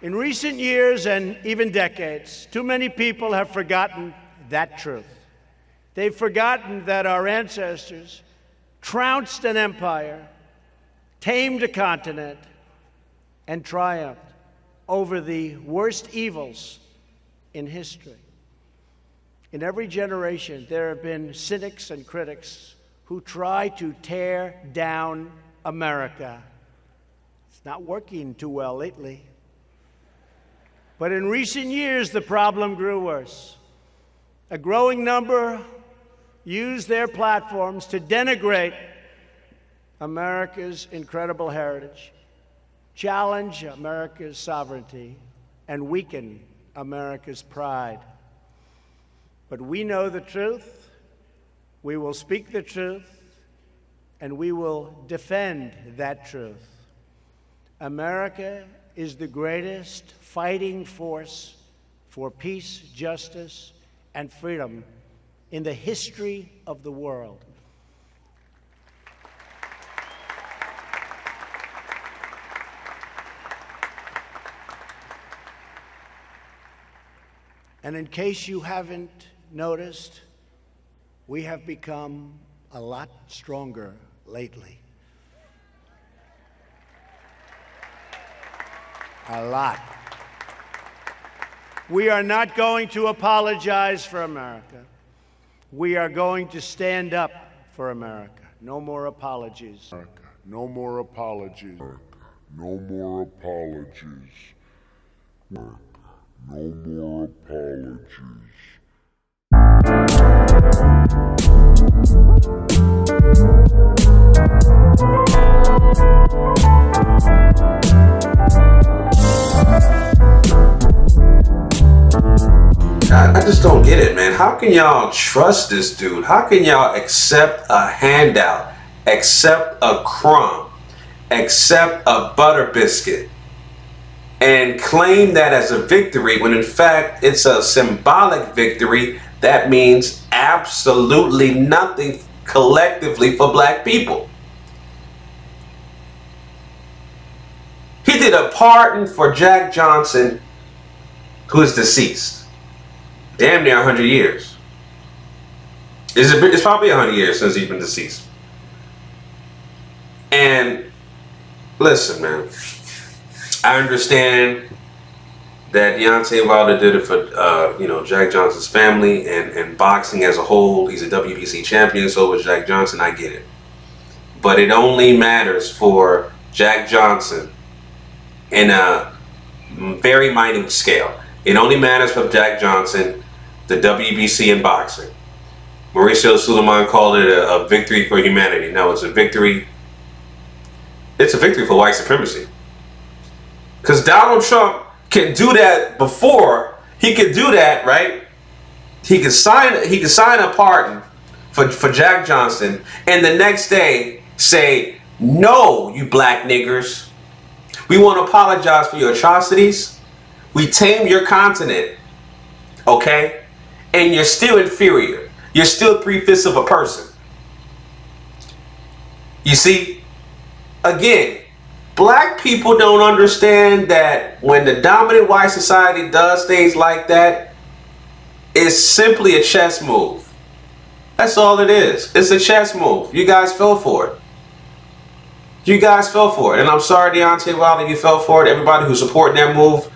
In recent years and even decades, too many people have forgotten that truth. They've forgotten that our ancestors trounced an empire, tamed a continent, and triumphed over the worst evils in history. In every generation, there have been cynics and critics who try to tear down America. It's not working too well lately. But in recent years, the problem grew worse. A growing number used their platforms to denigrate America's incredible heritage, challenge America's sovereignty, and weaken America's pride. But we know the truth, we will speak the truth, and we will defend that truth. America is the greatest fighting force for peace, justice, and freedom in the history of the world. And in case you haven't noticed, we have become a lot stronger lately. A lot. We are not going to apologize for America. We are going to stand up for America. No more apologies. America. No more apologies. No more apologies. No more apologies. I just don't get it, man. How can y'all trust this dude? How can y'all accept a handout, accept a crumb, accept a butter biscuit, and claim that as a victory when in fact it's a symbolic victory that means absolutely nothing collectively for black people? He did a pardon for Jack Johnson, who is deceased. Damn near 100 years. It's probably 100 years since he's been deceased. And listen, man, I understand that Deontay Wilder did it for Jack Johnson's family and boxing as a whole. He's a WBC champion, so was Jack Johnson. I get it, but it only matters for Jack Johnson in a very minute scale. It only matters for Jack Johnson, the WBC in boxing. Mauricio Suleiman called it a victory for humanity. No, it's a victory. It's a victory for white supremacy. Because Donald Trump can do that before. He could do that, right? He could sign a pardon for Jack Johnson, and the next day say, "No, you black niggers. We want to apologize for your atrocities. We tamed your continent, okay? And you're still inferior. You're still 3/5 of a person." You see, again, black people don't understand that when the dominant white society does things like that, it's simply a chess move. That's all it is. It's a chess move. You guys fell for it. You guys fell for it. And I'm sorry, Deontay Wilder, you fell for it. Everybody who's supporting that move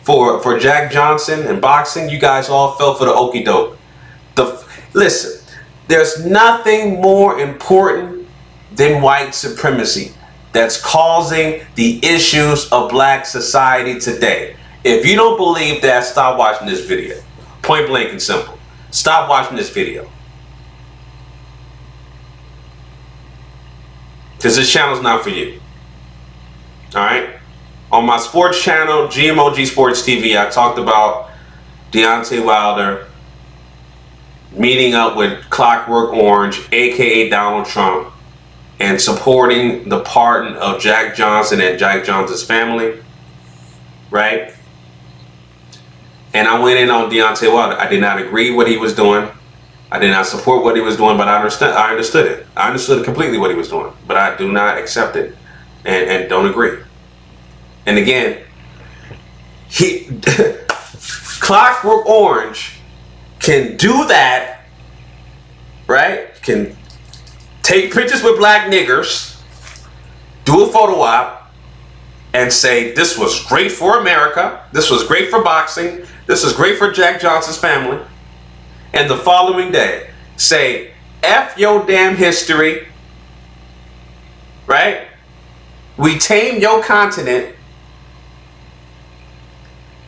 for Jack Johnson and boxing, you guys all fell for the okie doke. Listen, there's nothing more important than white supremacy that's causing the issues of black society today. If you don't believe that, stop watching this video. Point blank and simple. Stop watching this video. Because this channel's not for you. Alright? On my sports channel, GMOG Sports TV, I talked about Deontay Wilder meeting up with Clockwork Orange, aka Donald Trump, and supporting the pardon of Jack Johnson and Jack Johnson's family, right? And I went in on Deontay Wilder. I did not agree with what he was doing. I did not support what he was doing, but I understood it. I understood completely what he was doing, but I do not accept it and don't agree. And again, Clockwork Orange can do that, right? Can take pictures with black niggers, do a photo op, and say this was great for America, this was great for boxing, this was great for Jack Johnson's family, and the following day say F your damn history, right? We tame your continent,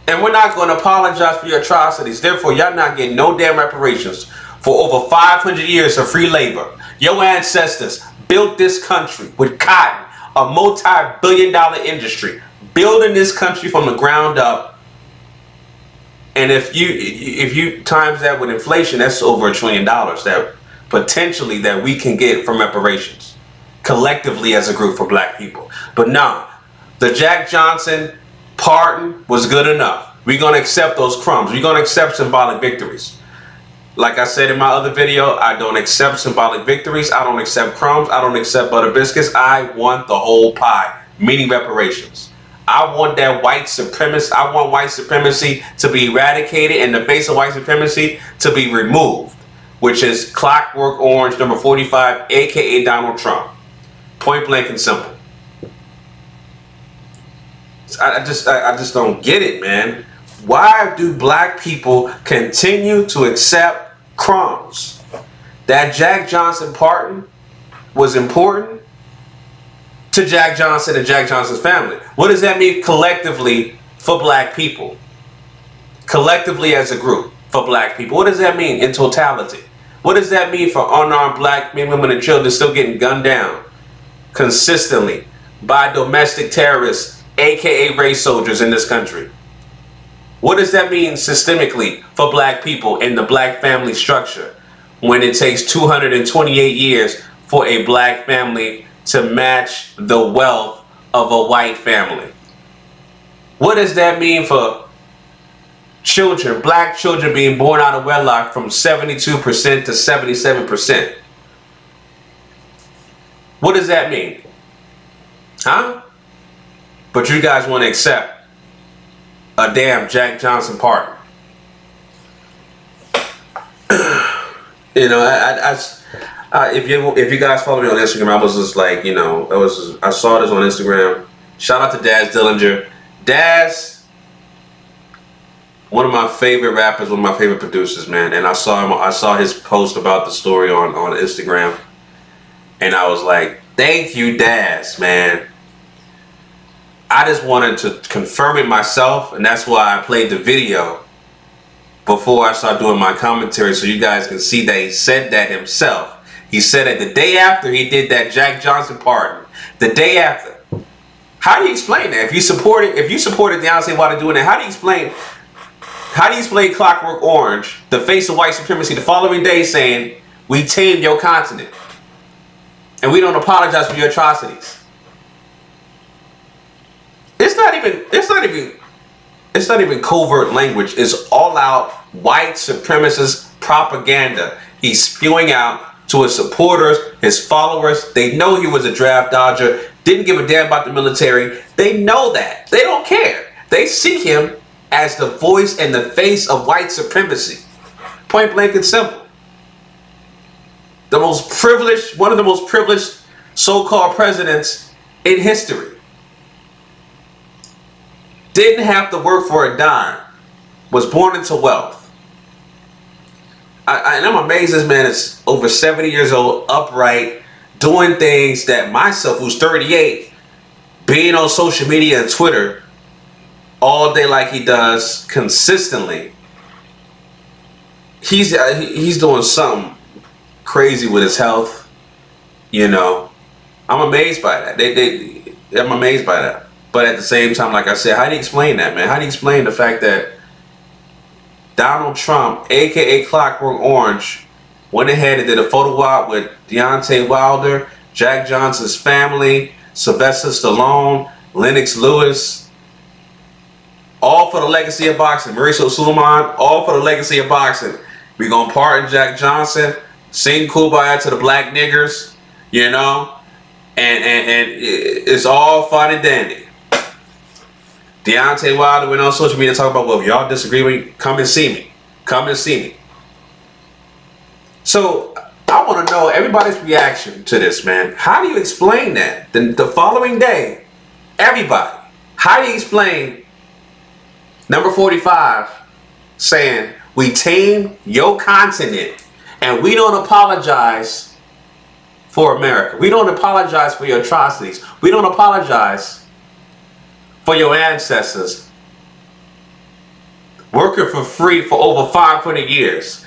and we're not going to apologize for your atrocities. Therefore, y'all not getting no damn reparations for over 500 years of free labor. Your ancestors built this country with cotton, a multi-billion-dollar industry, building this country from the ground up. And if you times that with inflation, that's over $1 trillion that potentially that we can get from reparations collectively as a group for black people. But no, the Jack Johnson pardon was good enough. We're going to accept those crumbs. We're going to accept symbolic victories. Like I said in my other video, I don't accept symbolic victories. I don't accept crumbs. I don't accept butter biscuits. I want the whole pie, meaning reparations. I want that white supremacy. I want white supremacy to be eradicated and the base of white supremacy to be removed, which is Clockwork Orange number 45, aka Donald Trump. Point blank and simple. I just don't get it, man. Why do black people continue to accept crumbs? That Jack Johnson pardon was important to Jack Johnson and Jack Johnson's family. What does that mean collectively for black people? Collectively as a group for black people. What does that mean in totality? What does that mean for unarmed black men, women, and children still getting gunned down consistently by domestic terrorists, aka race soldiers in this country? What does that mean systemically for black people in the black family structure when it takes 228 years for a black family to match the wealth of a white family? What does that mean for children, black children being born out of wedlock from 72% to 77%? What does that mean? Huh? But you guys want to accept a damn Jack Johnson pardon. You know, if you guys follow me on Instagram, I was just like, you know, I saw this on Instagram. Shout out to Daz Dillinger. Daz, one of my favorite rappers, one of my favorite producers, man. And I saw his post about the story on Instagram, and I was like, thank you, Daz, man. I just wanted to confirm it myself, and that's why I played the video before I start doing my commentary, so you guys can see that he said that himself. He said it the day after he did that Jack Johnson pardon. The day after. How do you explain that? If you supported Deontay Wilder doing that, how do you explain Clockwork Orange, the face of white supremacy, the following day saying, we tamed your continent and we don't apologize for your atrocities? It's not even covert language. It's all out white supremacist propaganda he's spewing out to his supporters, his followers. They know he was a draft dodger, didn't give a damn about the military. They know that. They don't care. They see him as the voice and the face of white supremacy. Point blank and simple. One of the most privileged so-called presidents in history. Didn't have to work for a dime. Was born into wealth. And I'm amazed this man is over 70 years old, upright, doing things that myself, who's 38, being on social media and Twitter all day like he does consistently. He's doing something crazy with his health. You know, I'm amazed by that. I'm amazed by that. But at the same time, like I said, how do you explain that, man? How do you explain the fact that Donald Trump, aka Clockwork Orange, went ahead and did a photo op with Deontay Wilder, Jack Johnson's family, Sylvester Stallone, Lennox Lewis, all for the legacy of boxing, Mauricio Suleiman, all for the legacy of boxing. We're gonna pardon Jack Johnson, sing kumbaya to the black niggers, you know, and it's all fun and dandy. Deontay Wilder went on social media talking about, well, if y'all disagree with me, come and see me. Come and see me. So I want to know everybody's reaction to this, man. How do you explain that? The following day, everybody, how do you explain number 45 saying, we tame your continent and we don't apologize for America. We don't apologize for your atrocities. We don't apologize for your ancestors working for free for over 500 years,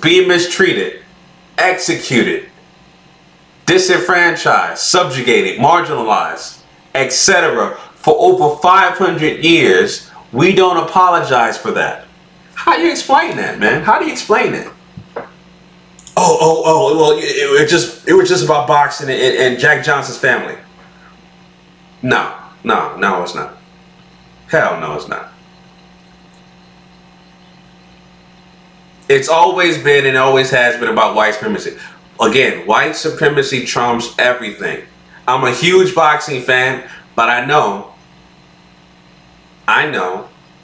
being mistreated, executed, disenfranchised, subjugated, marginalized, etc. for over 500 years. We don't apologize for that. How do you explain that, man? How do you explain that? Well, it was just about boxing and Jack Johnson's family. No, it's not. Hell no, it's not. It's always been and always has been about white supremacy. Again, white supremacy trumps everything. I'm a huge boxing fan, but I know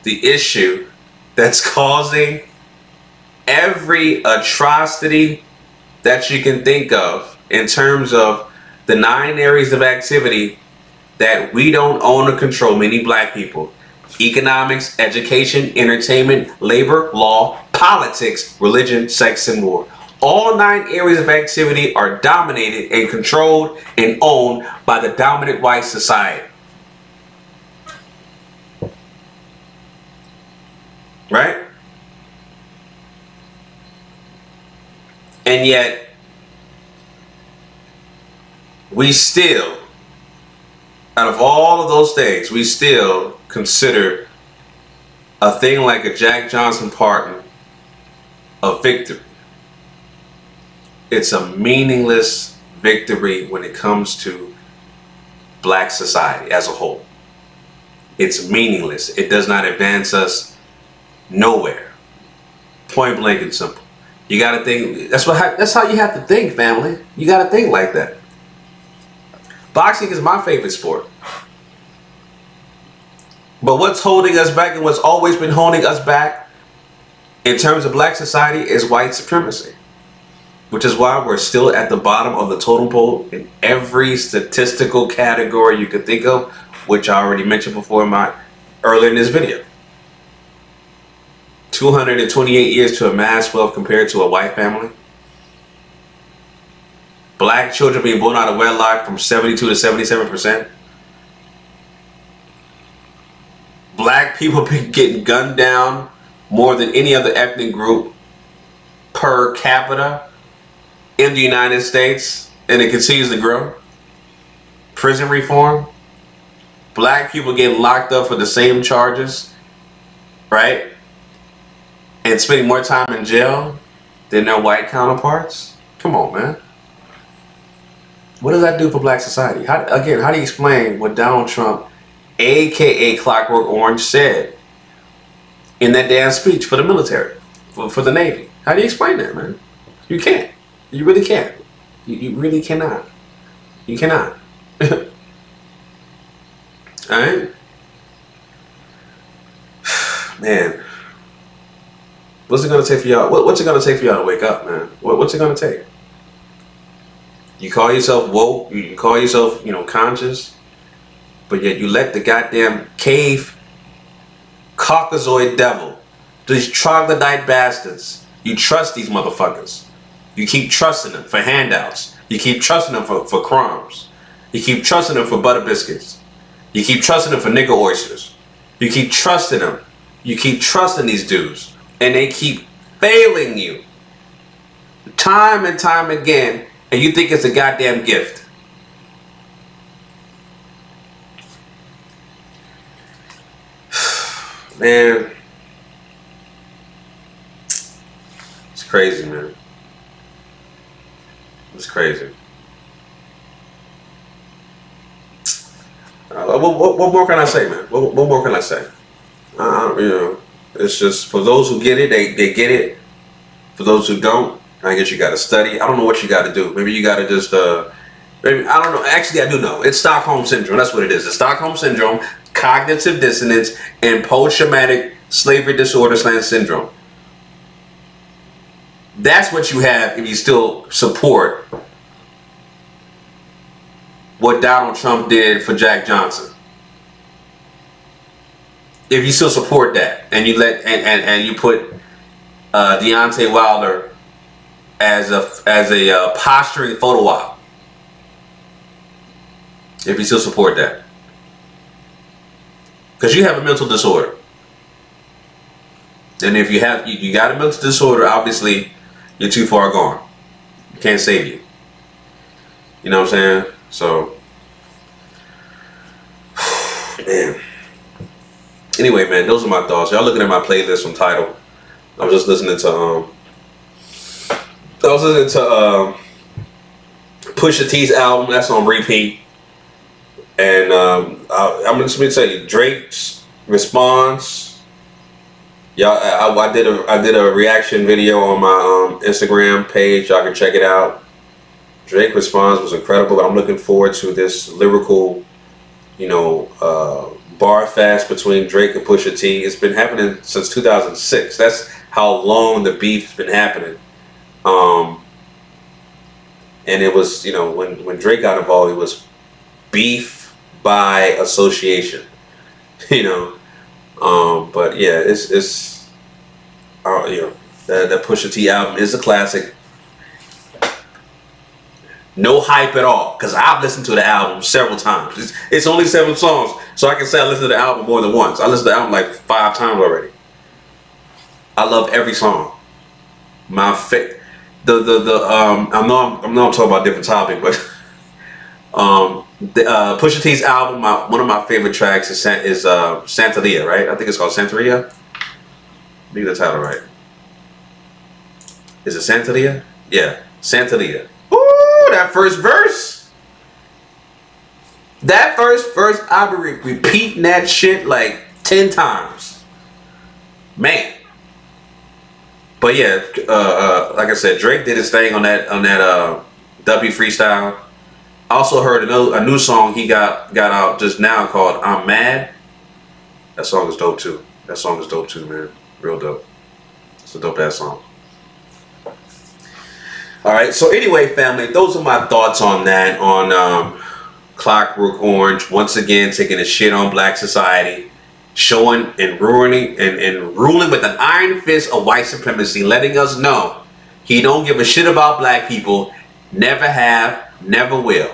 the issue that's causing every atrocity that you can think of in terms of the 9 areas of activity that we don't own or control, many black people: economics, education, entertainment, labor, law, politics, religion, sex, and war. All 9 areas of activity are dominated and controlled and owned by the dominant white society. Right? And yet, we still, out of all of those things, we still consider a thing like a Jack Johnson pardon a victory. It's a meaningless victory when it comes to black society as a whole. It's meaningless. It does not advance us nowhere. Point blank and simple. You got to think. That's how you have to think, family. You got to think like that. Boxing is my favorite sport. But what's holding us back and what's always been holding us back in terms of black society is white supremacy. Which is why we're still at the bottom of the totem pole in every statistical category you could think of, which I already mentioned before earlier in this video. 228 years to amass wealth compared to a white family. Black children being born out of wedlock from 72 to 77%. Black people been getting gunned down more than any other ethnic group per capita in the United States, and it continues to grow. Prison reform. Black people getting locked up for the same charges, right? And spending more time in jail than their white counterparts. Come on, man. What does that do for black society? How do you explain what Donald Trump, aka Clockwork Orange, said in that damn speech for the military, for the Navy? How do you explain that, man? You can't. You really can't. You really cannot. You cannot. Alright? Man. What's it gonna take for y'all? What's it gonna take for y'all to wake up, man? What's it gonna take? You call yourself woke, you call yourself, conscious, but yet you let the goddamn cave Caucasoid devil, these troglodyte bastards, you trust these motherfuckers. You keep trusting them for handouts. You keep trusting them for crumbs. You keep trusting them for butter biscuits. You keep trusting them for nigger oysters. You keep trusting them. You keep trusting these dudes. And they keep failing you time and time again, and you think it's a goddamn gift. Man, it's crazy, man. It's crazy. What more can I say, man? What more can I say? It's just, for those who get it, they get it. For those who don't, I guess you got to study. I don't know what you got to do. Maybe you got to just, maybe, I don't know. Actually, I do know. It's Stockholm Syndrome. That's what it is. The Stockholm Syndrome cognitive dissonance, and post-traumatic slavery disorder / syndrome. That's what you have if you still support what Donald Trump did for Jack Johnson. If you still support that, and you let and you put Deontay Wilder as a posturing photo op, if you still support that, because you have a mental disorder, and if you got a mental disorder, obviously you're too far gone. You can't save you. You know what I'm saying? So, man. Anyway, man, those are my thoughts. Y'all looking at my playlist from Tidal. I was just listening to Pusha T's album. That's on repeat. And I'm just gonna tell you, Drake's response. Y'all, I did a reaction video on my Instagram page. Y'all can check it out. Drake's response was incredible. I'm looking forward to this lyrical, you know, bar fast between Drake and Pusha T. It's been happening since 2006. That's how long the beef's been happening. And it was, you know, when Drake got involved, it was beef by association. You know, but yeah, it's you know, that Pusha T album is a classic. No hype at all, because I've listened to the album several times. It's only 7 songs, so I can say I listened to the album more than once. I listened to the album like 5 times already. I love every song. My I know I'm talking about a different topic, but Pusha T's album, one of my favorite tracks is Santeria, right? I think it's called Santeria. Let me get the title right. Is it Santeria? Yeah, Santeria. That first verse. That first verse, I've been repeating that shit like 10 times. Man. But yeah, like I said, Drake did his thing on that W freestyle. I also heard a new song he got out just now called I'm Mad. That song is dope too. That song is dope too, man. Real dope. It's a dope ass song. Alright, so anyway, family, those are my thoughts on that, on Clockwork Orange, once again taking a shit on black society, showing and ruining and ruling with an iron fist of white supremacy, letting us know he don't give a shit about black people, never have, never will.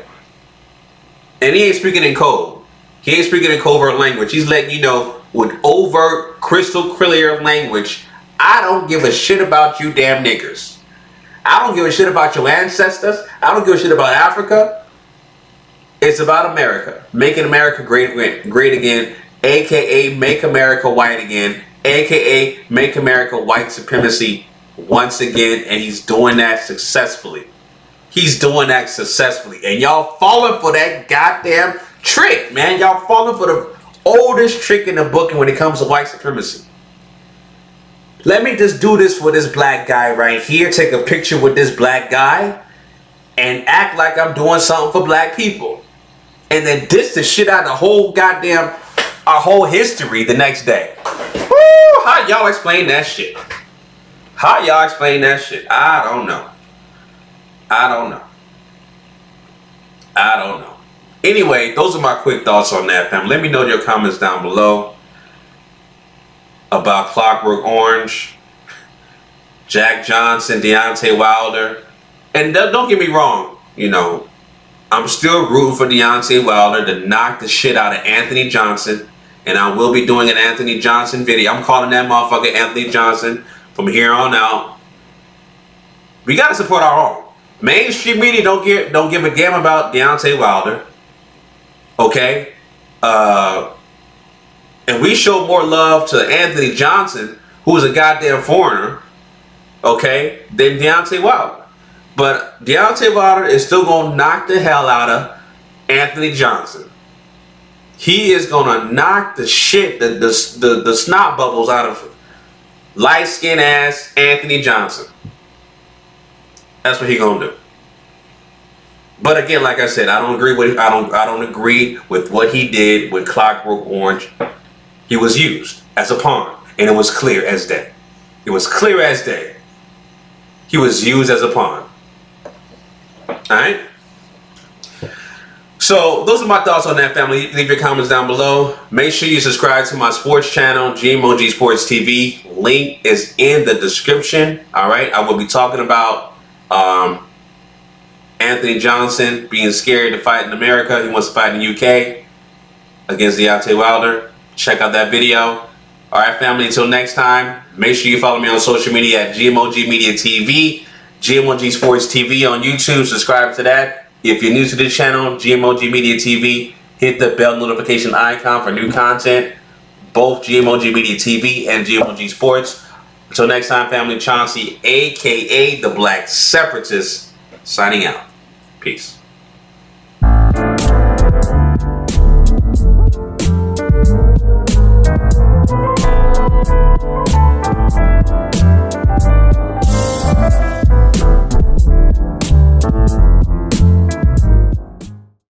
And he ain't speaking in code. He ain't speaking in covert language. He's letting you know with overt, crystal clear language, I don't give a shit about you damn niggers. I don't give a shit about your ancestors. I don't give a shit about Africa. It's about America. Making America great again. AKA make America white again. AKA make America white supremacy once again. And he's doing that successfully. He's doing that successfully. And y'all falling for that goddamn trick, man. Y'all falling for the oldest trick in the book when it comes to white supremacy. Let me just do this for this black guy right here. Take a picture with this black guy and act like I'm doing something for black people. And then diss the shit out of the whole goddamn, our whole history the next day. Woo! How y'all explain that shit? How y'all explain that shit? I don't know. I don't know. I don't know. Anyway, those are my quick thoughts on that, fam. Let me know your comments down below about Clockwork Orange, Jack Johnson, Deontay Wilder. And don't get me wrong, you know, I'm still rooting for Deontay Wilder to knock the shit out of Anthony Johnson. And I will be doing an Anthony Johnson video. I'm calling that motherfucker Anthony Johnson from here on out. We gotta support our own. Mainstream media don't give a damn about Deontay Wilder. Okay? And we show more love to Anthony Johnson, who's a goddamn foreigner, okay, than Deontay Wilder. But Deontay Wilder is still going to knock the hell out of Anthony Johnson. He is going to knock the shit, the snot bubbles out of light-skinned ass Anthony Johnson. That's what he going to do. But again, like I said, I don't agree with what he did with Clockwork Orange. He was used as a pawn, and it was clear as day. It was clear as day. He was used as a pawn. All right. So those are my thoughts on that, family. Leave your comments down below. Make sure you subscribe to my sports channel, GMOG Sports TV. Link is in the description. All right. I will be talking about Anthony Johnson being scared to fight in America. He wants to fight in the UK against Deontay Wilder. Check out that video. All right, family. Until next time, make sure you follow me on social media at GMOGMediaTV, GMOG Sports TV on YouTube. Subscribe to that. If you're new to this channel, GMOGMediaTV, hit the bell notification icon for new content. Both GMOGMediaTV and GMOG Sports. Until next time, family, Chauncey, a.k.a. the Black Separatist, signing out. Peace.